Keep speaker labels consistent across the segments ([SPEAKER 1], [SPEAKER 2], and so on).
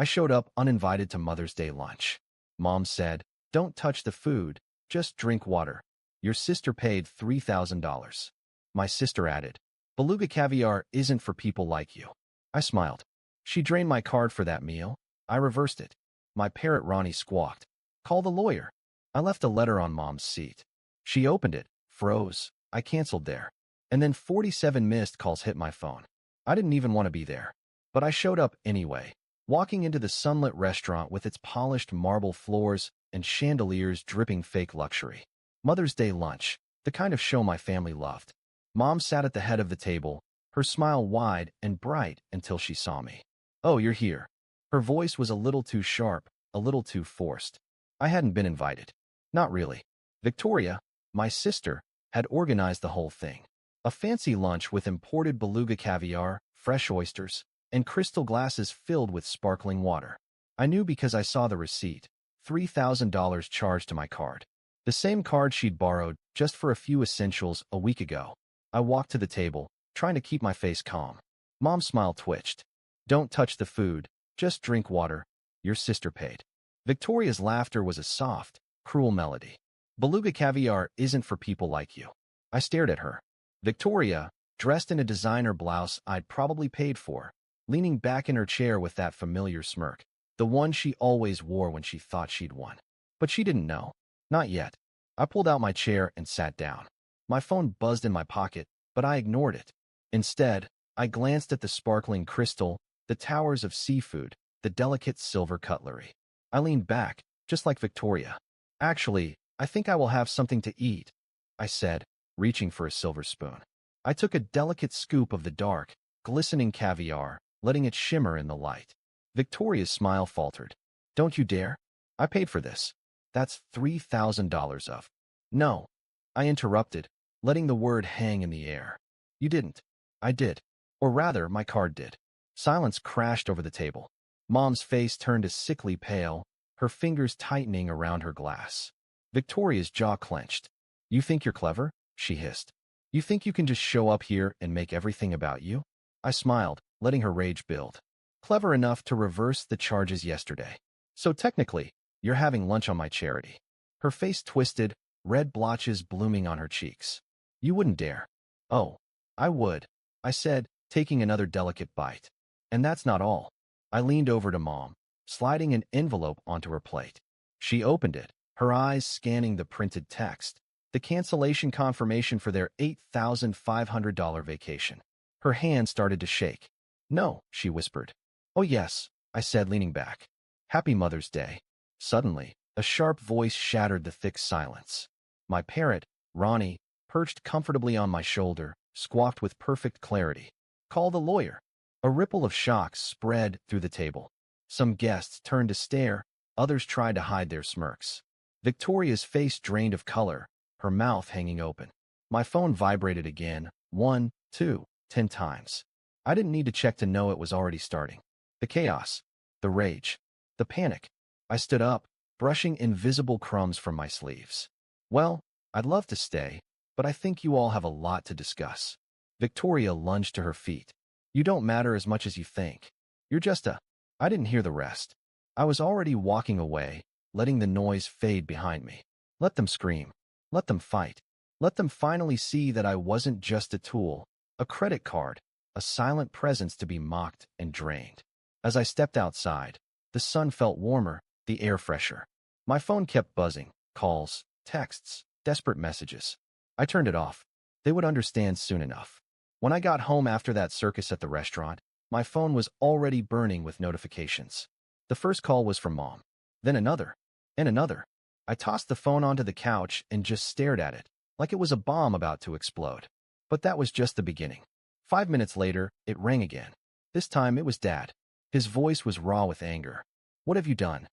[SPEAKER 1] I showed up uninvited to Mother's Day lunch. Mom said, "Don't touch the food, just drink water. Your sister paid $3,000. My sister added, "Beluga caviar isn't for people like you." I smiled. She drained my card for that meal. I reversed it. My parrot Ronnie squawked, "Call the lawyer." I left a letter on Mom's seat. She opened it, froze. I canceled there. And then 47 missed calls hit my phone. I didn't even want to be there. But I showed up anyway, walking into the sunlit restaurant with its polished marble floors and chandeliers dripping fake luxury. Mother's Day lunch, the kind of show my family loved. Mom sat at the head of the table, her smile wide and bright until she saw me. "Oh, you're here." Her voice was a little too sharp, a little too forced. I hadn't been invited. Not really. Victoria, my sister, had organized the whole thing. A fancy lunch with imported beluga caviar, fresh oysters, and crystal glasses filled with sparkling water. I knew because I saw the receipt, $3,000 charged to my card. The same card she'd borrowed just for a few essentials a week ago. I walked to the table, trying to keep my face calm. Mom's smile twitched. "Don't touch the food, just drink water. Your sister paid." Victoria's laughter was a soft, cruel melody. "Beluga caviar isn't for people like you." I stared at her. Victoria, dressed in a designer blouse I'd probably paid for, leaning back in her chair with that familiar smirk, the one she always wore when she thought she'd won. But she didn't know. Not yet. I pulled out my chair and sat down. My phone buzzed in my pocket, but I ignored it. Instead, I glanced at the sparkling crystal, the towers of seafood, the delicate silver cutlery. I leaned back, just like Victoria. "Actually, I think I will have something to eat," I said, reaching for a silver spoon. I took a delicate scoop of the dark, glistening caviar, letting it shimmer in the light. Victoria's smile faltered. "Don't you dare. I paid for this. That's $3,000 of—" "No," I interrupted, letting the word hang in the air. "You didn't." "I did. Or rather, my card did." Silence crashed over the table. Mom's face turned a sickly pale, her fingers tightening around her glass. Victoria's jaw clenched. "You think you're clever?" she hissed. "You think you can just show up here and make everything about you?" I smiled, letting her rage build. "Clever enough to reverse the charges yesterday. So technically, you're having lunch on my charity." Her face twisted, red blotches blooming on her cheeks. "You wouldn't dare." "Oh, I would," I said, taking another delicate bite. "And that's not all." I leaned over to Mom, sliding an envelope onto her plate. She opened it, her eyes scanning the printed text, the cancellation confirmation for their $8,500 vacation. Her hand started to shake. "No," she whispered. "Oh yes," I said, leaning back. "Happy Mother's Day." Suddenly, a sharp voice shattered the thick silence. My parrot, Ronnie, perched comfortably on my shoulder, squawked with perfect clarity, "Call the lawyer." A ripple of shock spread through the table. Some guests turned to stare, others tried to hide their smirks. Victoria's face drained of color, her mouth hanging open. My phone vibrated again, 1, 2, 10 times. I didn't need to check to know it was already starting. The chaos, the rage, the panic. I stood up, brushing invisible crumbs from my sleeves. "Well, I'd love to stay, but I think you all have a lot to discuss." Victoria lunged to her feet. "You don't matter as much as you think. You're just a—" I didn't hear the rest. I was already walking away, letting the noise fade behind me. Let them scream. Let them fight. Let them finally see that I wasn't just a tool, a credit card, a silent presence to be mocked and drained. As I stepped outside, the sun felt warmer, the air fresher. My phone kept buzzing, calls, texts, desperate messages. I turned it off. They would understand soon enough. When I got home after that circus at the restaurant, my phone was already burning with notifications. The first call was from Mom. Then another. And another. I tossed the phone onto the couch and just stared at it, like it was a bomb about to explode. But that was just the beginning. 5 minutes later, it rang again. This time it was Dad. His voice was raw with anger. "What have you done?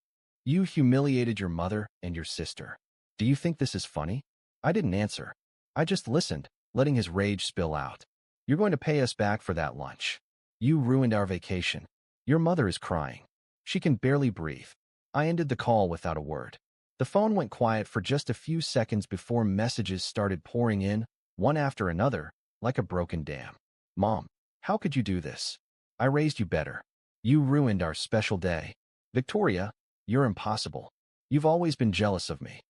[SPEAKER 1] You humiliated your mother and your sister. Do you think this is funny?" I didn't answer. I just listened, letting his rage spill out. "You're going to pay us back for that lunch. You ruined our vacation. Your mother is crying. She can barely breathe." I ended the call without a word. The phone went quiet for just a few seconds before messages started pouring in, one after another, like a broken dam. "Mom, how could you do this? I raised you better. You ruined our special day. Victoria, you're impossible. You've always been jealous of me.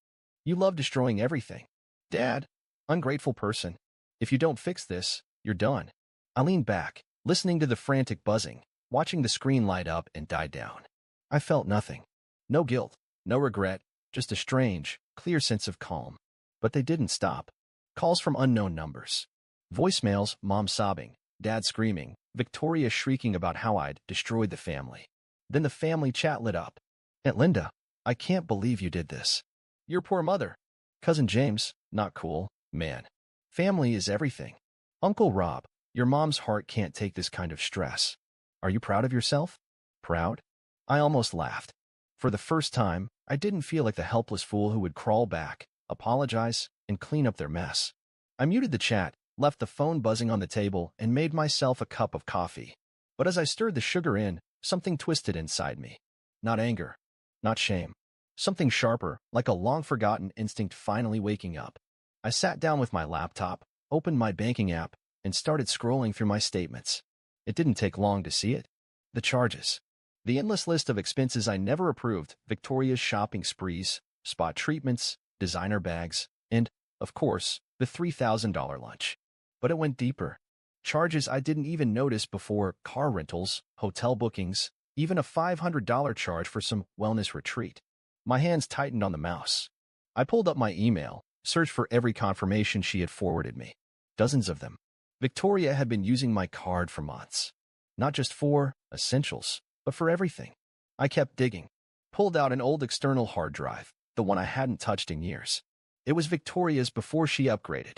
[SPEAKER 1] You love destroying everything. Dad, ungrateful person. If you don't fix this, you're done. I leaned back, listening to the frantic buzzing, watching the screen light up and die down. I felt nothing. No guilt, no regret, just a strange, clear sense of calm. But they didn't stop. Calls from unknown numbers. Voicemails, mom sobbing, dad screaming, Victoria shrieking about how I'd destroyed the family. Then the family chat lit up. Aunt Linda, I can't believe you did this. Your poor mother. Cousin James, not cool, man. Family is everything. Uncle Rob, your mom's heart can't take this kind of stress. Are you proud of yourself? Proud? I almost laughed. For the first time, I didn't feel like the helpless fool who would crawl back, apologize, and clean up their mess. I muted the chat, left the phone buzzing on the table, and made myself a cup of coffee. But as I stirred the sugar in, something twisted inside me. Not anger, not shame. Something sharper, like a long-forgotten instinct finally waking up. I sat down with my laptop, opened my banking app, and started scrolling through my statements. It didn't take long to see it. The charges. The endless list of expenses I never approved, Victoria's shopping sprees, spa treatments, designer bags, and, of course, the $3,000 lunch. But it went deeper. Charges I didn't even notice before: car rentals, hotel bookings, even a $500 charge for some wellness retreat. My hands tightened on the mouse. I pulled up my email, searched for every confirmation she had forwarded me. Dozens of them. Victoria had been using my card for months. Not just for essentials, but for everything. I kept digging. Pulled out an old external hard drive, the one I hadn't touched in years. It was Victoria's before she upgraded.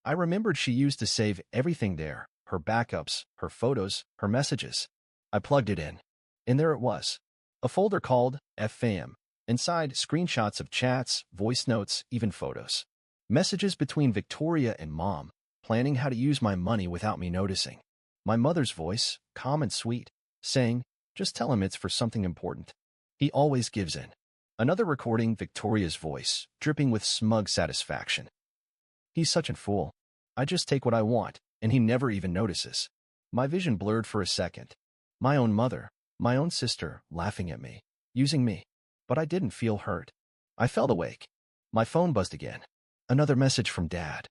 [SPEAKER 1] I remembered she used to save everything there, her backups, her photos, her messages. I plugged it in. And there it was. A folder called FAM. Inside, screenshots of chats, voice notes, even photos. Messages between Victoria and Mom, planning how to use my money without me noticing. My mother's voice, calm and sweet, saying, just tell him it's for something important. He always gives in. Another recording, Victoria's voice, dripping with smug satisfaction. He's such a fool. I just take what I want, and he never even notices. My vision blurred for a second. My own mother, my own sister, laughing at me, using me. But I didn't feel hurt. I felt awake. My phone buzzed again. Another message from Dad.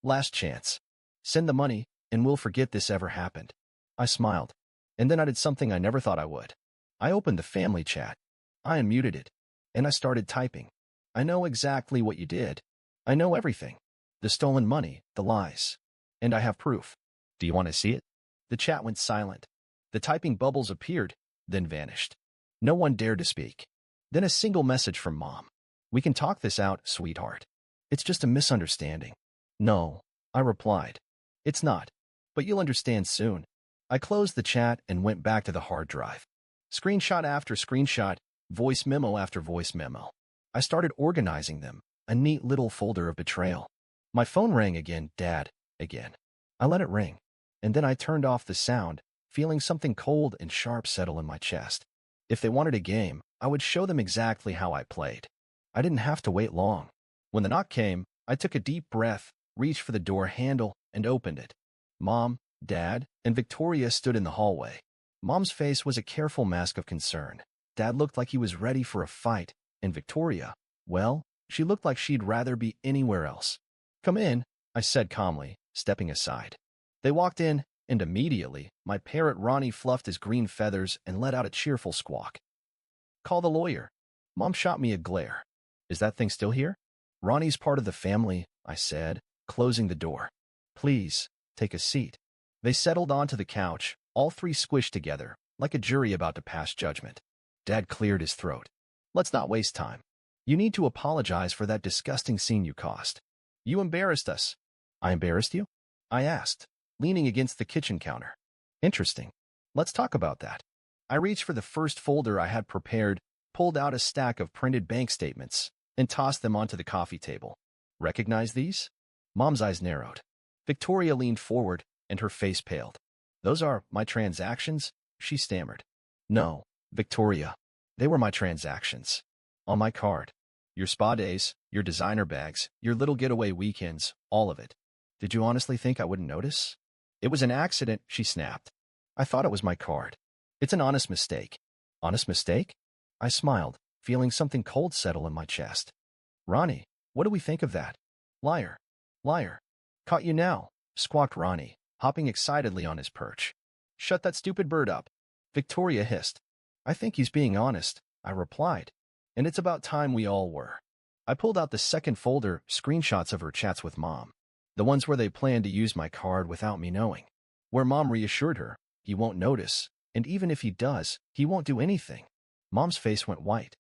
[SPEAKER 1] Last chance. Send the money, and we'll forget this ever happened. I smiled. And then I did something I never thought I would. I opened the family chat. I unmuted it. And I started typing. I know exactly what you did. I know everything. The stolen money, the lies. And I have proof. Do you want to see it? The chat went silent. The typing bubbles appeared, then vanished. No one dared to speak. Then a single message from Mom. We can talk this out, sweetheart. It's just a misunderstanding. No, I replied. It's not. But you'll understand soon. I closed the chat and went back to the hard drive. Screenshot after screenshot, voice memo after voice memo. I started organizing them, a neat little folder of betrayal. My phone rang again, Dad, again. I let it ring. And then I turned off the sound, feeling something cold and sharp settle in my chest. If they wanted a game, I would show them exactly how I played. I didn't have to wait long. When the knock came, I took a deep breath, reached for the door handle, and opened it. Mom, Dad, and Victoria stood in the hallway. Mom's face was a careful mask of concern. Dad looked like he was ready for a fight, and Victoria, well, she looked like she'd rather be anywhere else. Come in, I said calmly, stepping aside. They walked in, and immediately, my parrot Ronnie fluffed his green feathers and let out a cheerful squawk. Call the lawyer. Mom shot me a glare. Is that thing still here? Ronnie's part of the family, I said, closing the door. Please, take a seat. They settled onto the couch, all three squished together, like a jury about to pass judgment. Dad cleared his throat. Let's not waste time. You need to apologize for that disgusting scene you caused. You embarrassed us. I embarrassed you? I asked, leaning against the kitchen counter. Interesting. Let's talk about that. I reached for the first folder I had prepared, pulled out a stack of printed bank statements, and tossed them onto the coffee table. Recognize these? Mom's eyes narrowed. Victoria leaned forward, and her face paled. Those are my transactions? She stammered. No, Victoria. They were my transactions. On my card. Your spa days, your designer bags, your little getaway weekends, all of it. Did you honestly think I wouldn't notice? It was an accident, she snapped. I thought it was my card. It's an honest mistake. Honest mistake? I smiled, feeling something cold settle in my chest. Ronnie, what do we think of that? Liar. Liar. Caught you now, squawked Ronnie, hopping excitedly on his perch. Shut that stupid bird up. Victoria hissed. I think he's being honest, I replied. And it's about time we all were. I pulled out the second folder, screenshots of her chats with Mom. The ones where they planned to use my card without me knowing. Where Mom reassured her, he won't notice, and even if he does, he won't do anything. Mom's face went white.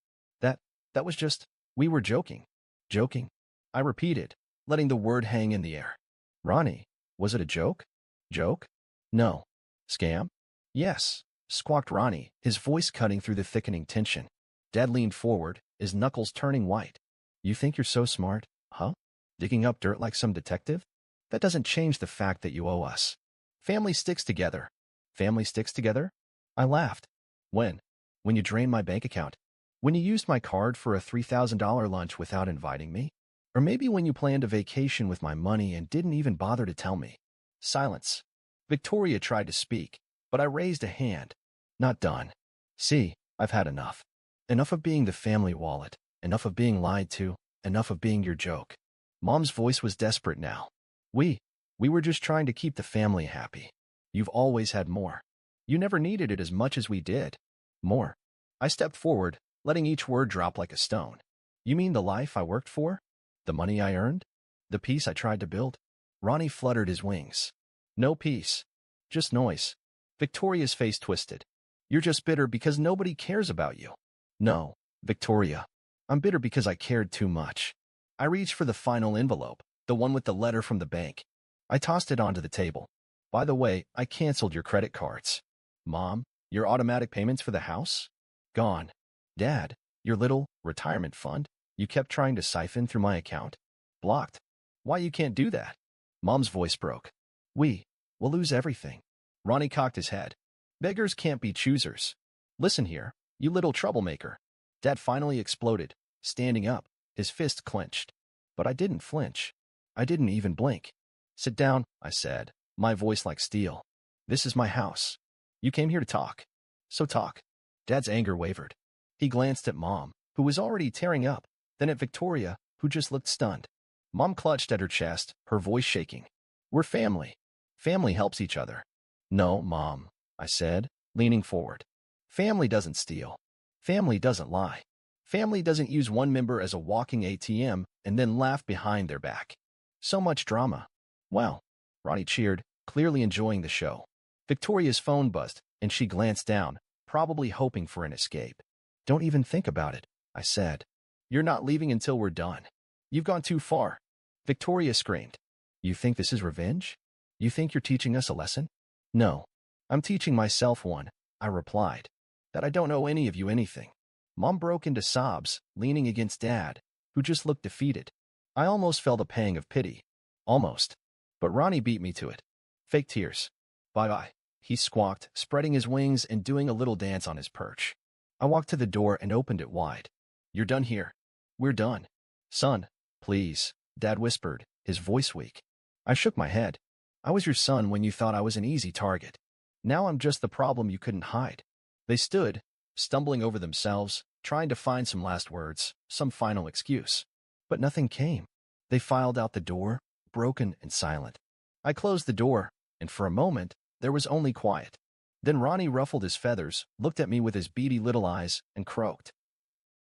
[SPEAKER 1] That was just, we were joking. Joking? I repeated, letting the word hang in the air. Ronnie, was it a joke? Joke? No. Scam? Yes, squawked Ronnie, his voice cutting through the thickening tension. Dad leaned forward, his knuckles turning white. You think you're so smart, huh? Digging up dirt like some detective? That doesn't change the fact that you owe us. Family sticks together. Family sticks together? I laughed. When? When you drained my bank account? When you used my card for a $3,000 lunch without inviting me? Or maybe when you planned a vacation with my money and didn't even bother to tell me? Silence. Victoria tried to speak, but I raised a hand. Not done. See, I've had enough. Enough of being the family wallet. Enough of being lied to. Enough of being your joke. Mom's voice was desperate now. We were just trying to keep the family happy. You've always had more. You never needed it as much as we did. More. I stepped forward, letting each word drop like a stone. You mean the life I worked for? The money I earned? The peace I tried to build? Ronnie fluttered his wings. No peace. Just noise. Victoria's face twisted. You're just bitter because nobody cares about you. No, Victoria. I'm bitter because I cared too much. I reached for the final envelope, the one with the letter from the bank. I tossed it onto the table. By the way, I canceled your credit cards. Mom, your automatic payments for the house? Gone. Dad, your little retirement fund you kept trying to siphon through my account? Blocked. Why you can't do that? Mom's voice broke. We'll lose everything. Ronnie cocked his head. Beggars can't be choosers. Listen here, you little troublemaker. Dad finally exploded, standing up, his fist clenched. But I didn't flinch. I didn't even blink. Sit down, I said, my voice like steel. This is my house. You came here to talk. So talk. Dad's anger wavered. He glanced at Mom, who was already tearing up, then at Victoria, who just looked stunned. Mom clutched at her chest, her voice shaking. We're family. Family helps each other. No, Mom, I said, leaning forward. Family doesn't steal. Family doesn't lie. Family doesn't use one member as a walking ATM and then laugh behind their back. So much drama. Well, Ronnie cheered, clearly enjoying the show. Victoria's phone buzzed, and she glanced down, probably hoping for an escape. Don't even think about it, I said. You're not leaving until we're done. You've gone too far. Victoria screamed. You think this is revenge? You think you're teaching us a lesson? No. I'm teaching myself one, I replied. That I don't owe any of you anything. Mom broke into sobs, leaning against Dad, who just looked defeated. I almost felt a pang of pity. Almost. But Ronnie beat me to it. Fake tears. Bye-bye, he squawked, spreading his wings and doing a little dance on his perch. I walked to the door and opened it wide. You're done here. We're done. Son, please, Dad whispered, his voice weak. I shook my head. I was your son when you thought I was an easy target. Now I'm just the problem you couldn't hide. They stood, stumbling over themselves, trying to find some last words, some final excuse. But nothing came. They filed out the door, broken and silent. I closed the door, and for a moment, there was only quiet. Then Ronnie ruffled his feathers, looked at me with his beady little eyes, and croaked.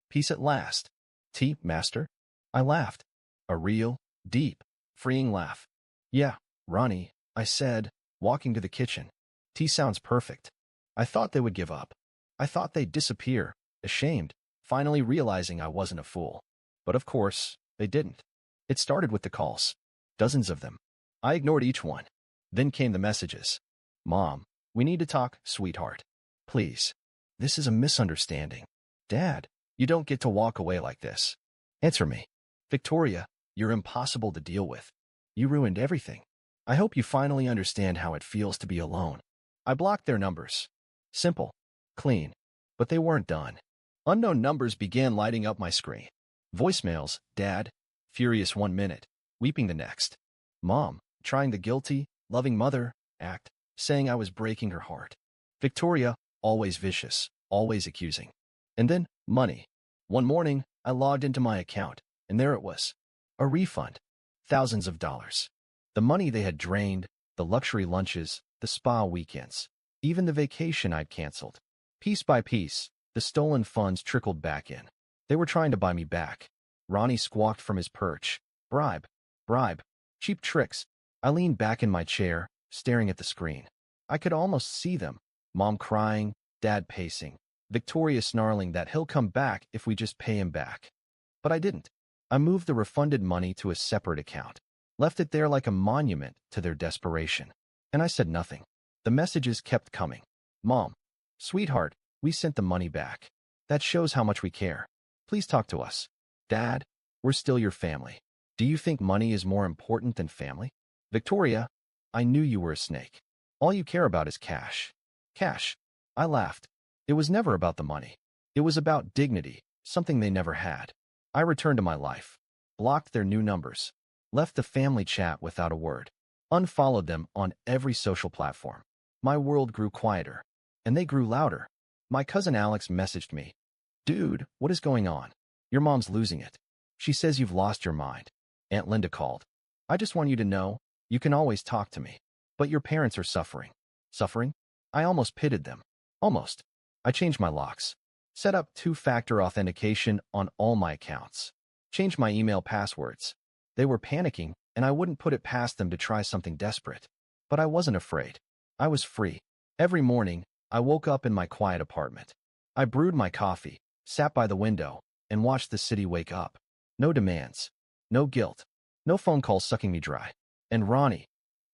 [SPEAKER 1] Peace at last. Tea, master? I laughed. A real, deep, freeing laugh. Yeah, Ronnie, I said, walking to the kitchen. Tea sounds perfect. I thought they would give up. I thought they'd disappear, ashamed, finally realizing I wasn't a fool. But of course, they didn't. It started with the calls. Dozens of them. I ignored each one. Then came the messages. Mom, we need to talk, sweetheart. Please. This is a misunderstanding. Dad, you don't get to walk away like this. Answer me. Victoria, you're impossible to deal with. You ruined everything. I hope you finally understand how it feels to be alone. I blocked their numbers. Simple. Clean. But they weren't done. Unknown numbers began lighting up my screen. Voicemails, Dad, furious 1 minute, weeping the next. Mom, trying the guilty, loving mother act, saying I was breaking her heart. Victoria, always vicious, always accusing. And then, money. One morning, I logged into my account, and there it was. A refund. Thousands of dollars. The money they had drained, the luxury lunches, the spa weekends, even the vacation I'd canceled. Piece by piece, the stolen funds trickled back in. They were trying to buy me back. Ronnie squawked from his perch. Bribe. Bribe. Cheap tricks. I leaned back in my chair, staring at the screen. I could almost see them. Mom crying, Dad pacing, Victoria snarling that he'll come back if we just pay him back. But I didn't. I moved the refunded money to a separate account, left it there like a monument to their desperation. And I said nothing. The messages kept coming. Mom. Sweetheart, we sent the money back. That shows how much we care. Please talk to us. Dad, we're still your family. Do you think money is more important than family? Victoria, I knew you were a snake. All you care about is cash. Cash. I laughed. It was never about the money. It was about dignity, something they never had. I returned to my life, blocked their new numbers, left the family chat without a word, unfollowed them on every social platform. My world grew quieter, and they grew louder. My cousin Alex messaged me. Dude, what is going on? Your mom's losing it. She says you've lost your mind. Aunt Linda called. I just want you to know, you can always talk to me. But your parents are suffering. Suffering? I almost pitied them. Almost. I changed my locks. Set up two-factor authentication on all my accounts. Changed my email passwords. They were panicking, and I wouldn't put it past them to try something desperate. But I wasn't afraid. I was free. Every morning, I woke up in my quiet apartment. I brewed my coffee, sat by the window, and watched the city wake up. No demands. No guilt. No phone calls sucking me dry. And Ronnie.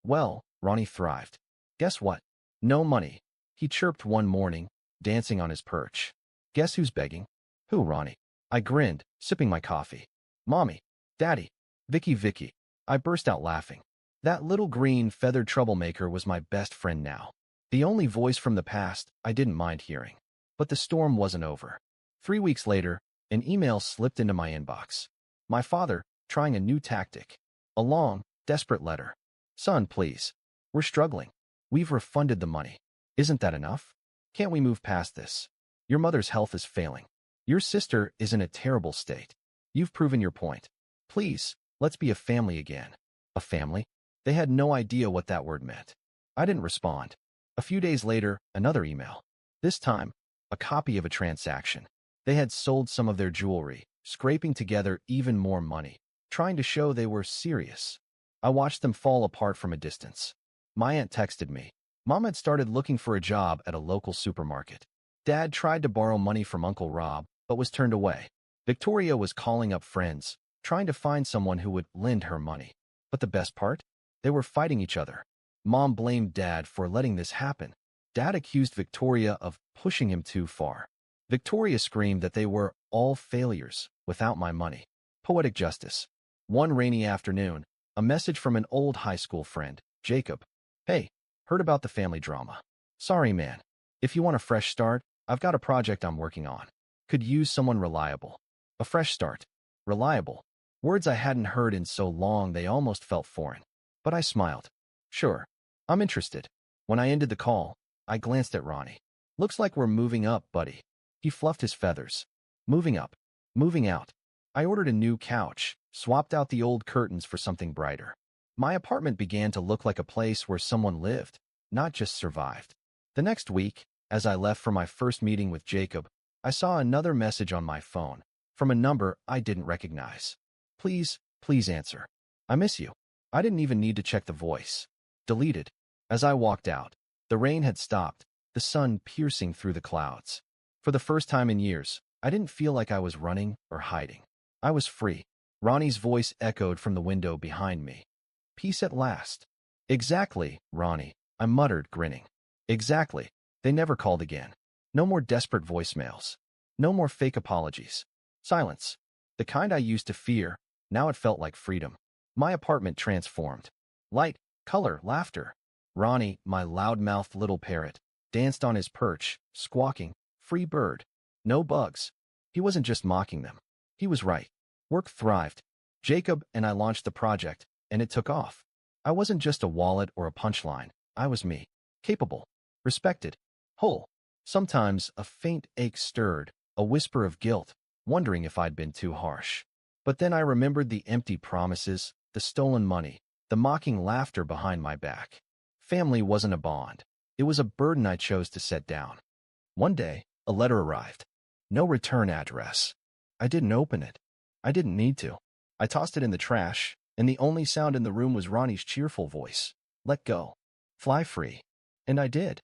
[SPEAKER 1] Well, Ronnie thrived. Guess what? No money. He chirped one morning, dancing on his perch. Guess who's begging? Who, Ronnie? I grinned, sipping my coffee. Mommy. Daddy. Vicky. I burst out laughing. That little green feathered troublemaker was my best friend now. The only voice from the past I didn't mind hearing. But the storm wasn't over. 3 weeks later, an email slipped into my inbox. My father, trying a new tactic. A long, desperate letter. Son, please. We're struggling. We've refunded the money. Isn't that enough? Can't we move past this? Your mother's health is failing. Your sister is in a terrible state. You've proven your point. Please, let's be a family again. A family? They had no idea what that word meant. I didn't respond. A few days later, another email. This time, a copy of a transaction. They had sold some of their jewelry, scraping together even more money, trying to show they were serious. I watched them fall apart from a distance. My aunt texted me. Mom had started looking for a job at a local supermarket. Dad tried to borrow money from Uncle Rob, but was turned away. Victoria was calling up friends, trying to find someone who would lend her money. But the best part? They were fighting each other. Mom blamed Dad for letting this happen. Dad accused Victoria of pushing him too far. Victoria screamed that they were all failures without my money. Poetic justice. One rainy afternoon, a message from an old high school friend, Jacob. Hey, heard about the family drama. Sorry, man. If you want a fresh start, I've got a project I'm working on. Could use someone reliable. A fresh start. Reliable. Words I hadn't heard in so long they almost felt foreign. But I smiled. Sure. I'm interested. When I ended the call, I glanced at Ronnie. Looks like we're moving up, buddy. He fluffed his feathers. Moving up. Moving out. I ordered a new couch, swapped out the old curtains for something brighter. My apartment began to look like a place where someone lived, not just survived. The next week, as I left for my first meeting with Jacob, I saw another message on my phone, from a number I didn't recognize. Please answer. I miss you. I didn't even need to check the voice. Deleted. As I walked out, the rain had stopped, the sun piercing through the clouds. For the first time in years, I didn't feel like I was running or hiding. I was free. Ronnie's voice echoed from the window behind me. Peace at last. Exactly, Ronnie, I muttered, grinning. Exactly. They never called again. No more desperate voicemails. No more fake apologies. Silence. The kind I used to fear, now it felt like freedom. My apartment transformed. Light, color, laughter. Ronnie, my loud-mouthed little parrot, danced on his perch, squawking, free bird. No bugs. He wasn't just mocking them. He was right. Work thrived. Jacob and I launched the project, and it took off. I wasn't just a wallet or a punchline. I was me. Capable. Respected. Whole. Sometimes a faint ache stirred, a whisper of guilt, wondering if I'd been too harsh. But then I remembered the empty promises, the stolen money, the mocking laughter behind my back. Family wasn't a bond. It was a burden I chose to set down. One day, a letter arrived. No return address. I didn't open it. I didn't need to. I tossed it in the trash, and the only sound in the room was Ronnie's cheerful voice. Let go. Fly free. And I did.